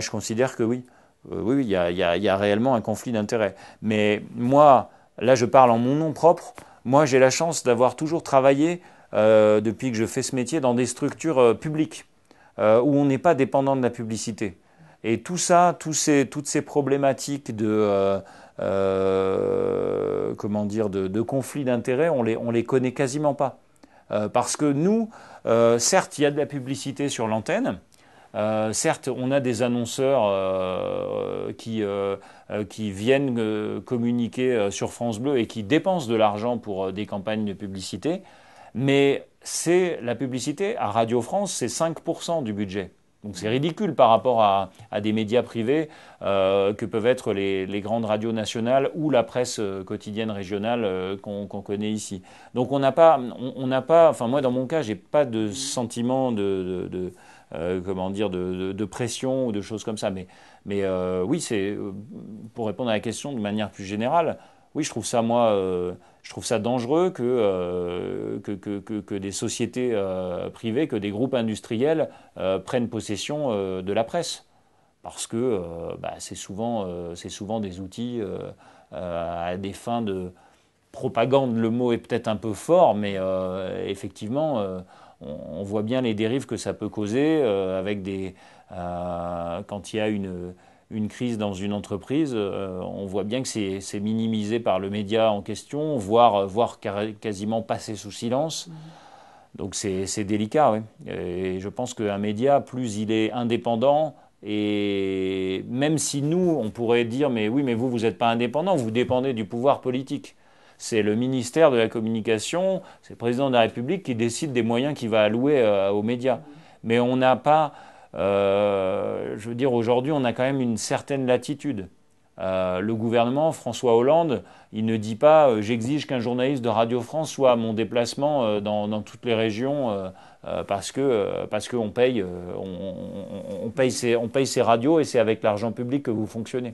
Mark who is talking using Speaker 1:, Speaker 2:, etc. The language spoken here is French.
Speaker 1: Je considère que oui. Oui, oui, il y a réellement un conflit d'intérêts. Mais moi, là, je parle en mon nom propre. Moi, j'ai la chance d'avoir toujours travaillé, depuis que je fais ce métier, dans des structures publiques, où on n'est pas dépendant de la publicité. Et tout ça, toutes ces problématiques comment dire, de conflit d'intérêts, on les connaît quasiment pas. Parce que nous, certes, il y a de la publicité sur l'antenne. Certes, on a des annonceurs qui viennent communiquer sur France Bleu et qui dépensent de l'argent pour des campagnes de publicité, mais c'est la publicité à Radio France, c'est 5% du budget. Donc c'est ridicule par rapport à des médias privés que peuvent être les grandes radios nationales ou la presse quotidienne régionale qu'on connaît ici. Donc on n'a pas, enfin moi dans mon cas, j'ai pas de sentiment comment dire, de pression ou de choses comme ça. Mais oui, c'est pour répondre à la question de manière plus générale. Oui, je trouve ça moi, je trouve ça dangereux que des sociétés privées, que des groupes industriels prennent possession de la presse, parce que bah, c'est souvent des outils à des fins de propagande. Le mot est peut-être un peu fort, mais effectivement, on voit bien les dérives que ça peut causer quand il y a une crise dans une entreprise, on voit bien que c'est minimisé par le média en question, voire quasiment passé sous silence. Donc c'est délicat, oui. Et je pense qu'un média, plus il est indépendant, et même si nous, on pourrait dire, mais oui, mais vous n'êtes pas indépendant, vous dépendez du pouvoir politique. C'est le ministère de la Communication, c'est le président de la République qui décide des moyens qu'il va allouer aux médias. Mais on n'a pas, je veux dire, aujourd'hui, on a quand même une certaine latitude. Le gouvernement, François Hollande, il ne dit pas j'exige qu'un journaliste de Radio France soit à mon déplacement dans toutes les régions parce qu'on paye, on paye ces radios et c'est avec l'argent public que vous fonctionnez.